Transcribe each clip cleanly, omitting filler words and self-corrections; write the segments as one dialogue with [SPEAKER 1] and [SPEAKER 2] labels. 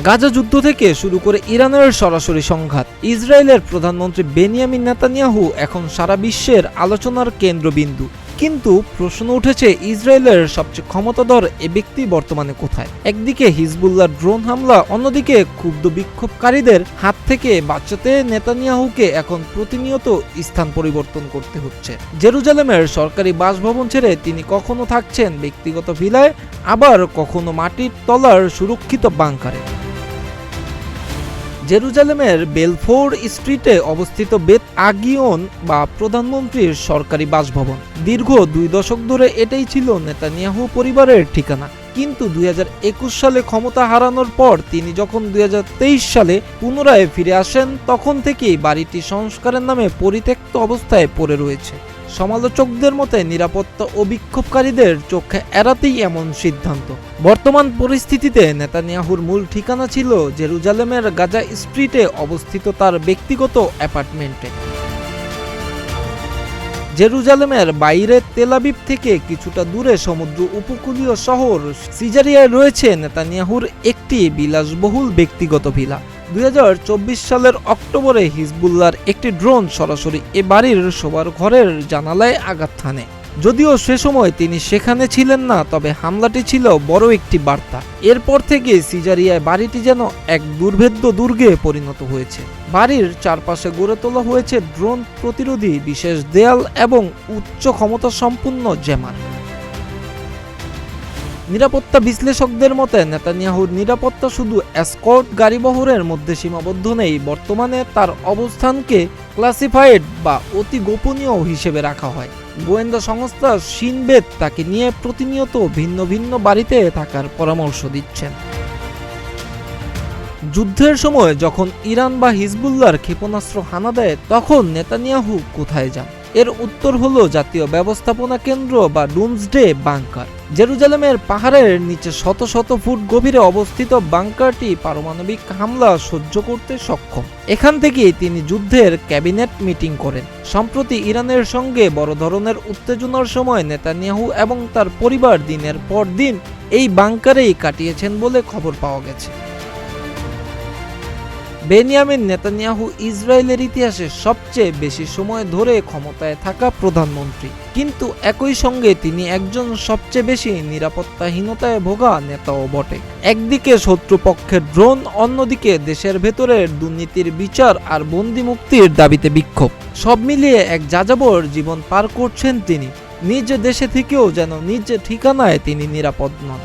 [SPEAKER 1] গাজা যুদ্ধ থেকে শুরু করে ইরানের সরাসরি সংঘাত, ইসরায়েলের প্রধানমন্ত্রী বেনিয়ামিন নেতানিয়াহু এখন সারা বিশ্বের আলোচনার কেন্দ্রবিন্দু। কিন্তু প্রশ্ন উঠেছে, ইসরায়েলের সবচেয়ে ক্ষমতাধর এ ব্যক্তি বর্তমানে কোথায়? একদিকে হিজবুল্লাহর ড্রোন হামলা, অন্যদিকে ক্ষুব্ধ বিক্ষোভকারীদের হাত থেকে বাঁচাতে নেতানিয়াহুকে এখন প্রতিনিয়ত স্থান পরিবর্তন করতে হচ্ছে। জেরুজালেমের সরকারি বাসভবন ছেড়ে তিনি কখনো থাকছেন ব্যক্তিগত ভিলায়, আবার কখনো মাটির তলার সুরক্ষিত বাংকারে। জেরুজালেমের বেলফোর স্ট্রিটে অবস্থিত বেত আগিয়ন বা প্রধানমন্ত্রীর সরকারি বাসভবন। দীর্ঘ 2 দশক ধরে এটাই ছিল নেতানিয়াহু পরিবারের ঠিকানা। কিন্তু 2021 সালে ক্ষমতা হারানোর পর তিনি যখন 2023 সালে পুনরায় ফিরে আসেন, তখন থেকেই বাড়িটি সংস্কারের নামে পরিত্যক্ত অবস্থায় পড়ে রয়েছে। সমালোচকদের মতে নিরাপত্তা ও বিক্ষোভকারীদের চোখে এড়াতেই এমন সিদ্ধান্ত। বর্তমান পরিস্থিতিতে নেতানিয়াহুর মূল ঠিকানা ছিল জেরুজালেমের গাজা স্ট্রিটে অবস্থিত তার ব্যক্তিগত অ্যাপার্টমেন্টে। জেরুজালেমের বাইরে তেল আবিব থেকে কিছুটা দূরে সমুদ্র উপকূলীয় শহর সিজারিয়ায় রয়েছে নেতানিয়াহুর একটি বিলাসবহুল ব্যক্তিগত ভিলা। 2024 সালের অক্টোবরে হিজবুল্লাহর একটি ড্রোন সরাসরি এ বাড়ির শোবার ঘরের জানালায় আঘাত হানে। যদিও সে সময় তিনি সেখানে ছিলেন না, তবে হামলাটি ছিল বড় একটি বার্তা। এরপর থেকে সিজারিয়ায় বাড়িটি যেন এক দুর্ভেদ্য দুর্গে পরিণত হয়েছে। বাড়ির চারপাশে গড়ে তোলা হয়েছে ড্রোন প্রতিরোধী বিশেষ দেয়াল এবং উচ্চ ক্ষমতা সম্পন্ন জ্যামার। নিরাপত্তা বিশ্লেষকদের মতে নেতানিয়াহুর নিরাপত্তা শুধু এসকর্ট গাড়িবহরের মধ্যে সীমাবদ্ধ নেই। বর্তমানে তার অবস্থানকে ক্লাসিফাইড বা অতি গোপনীয় হিসেবে রাখা হয়। গোয়েন্দা সংস্থা শিন বেত তাকে নিয়ে প্রতিনিয়ত ভিন্ন ভিন্ন বাড়িতে থাকার পরামর্শ দিচ্ছেন। যুদ্ধের সময় যখন ইরান বা হিজবুল্লাহর ক্ষেপণাস্ত্র হানা দেয়, তখন নেতানিয়াহু কোথায় যান? এর উত্তর হলো জাতীয় ব্যবস্থাপনা কেন্দ্র বা ডুমসডে বাংকার। জেরুজালেমের পাহাড়ের নিচে শত শত ফুট গভীরে অবস্থিত বাংকারটি পারমাণবিক হামলা সহ্য করতে সক্ষম। এখান থেকেই তিনি যুদ্ধের ক্যাবিনেট মিটিং করেন। সম্প্রতি ইরানের সঙ্গে বড় ধরনের উত্তেজনার সময় নেতানিয়াহু এবং তার পরিবার দিনের পর দিন এই বাংকারেই কাটিয়েছেন বলে খবর পাওয়া গেছে। বেনিয়ামিন নেতানিয়াহু ইসরায়েলের ইতিহাসে সবচেয়ে বেশি সময় ধরে ক্ষমতায় থাকা প্রধানমন্ত্রী, কিন্তু একই সঙ্গে তিনি একজন সবচেয়ে বেশি নিরাপত্তাহীনতায় ভোগা নেতাও বটে। একদিকে শত্রুপক্ষের ড্রোন, অন্যদিকে দেশের ভেতরের দুর্নীতির বিচার আর বন্দি মুক্তির দাবিতে বিক্ষোভ। সব মিলিয়ে এক যাযাবর জীবন পার করছেন তিনি। নিজ দেশে থেকেও যেন নিজ ঠিকানায় তিনি নিরাপদ নন।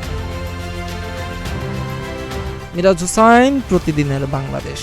[SPEAKER 1] মিরাজ হোসাইন, প্রতিদিনের বাংলাদেশ।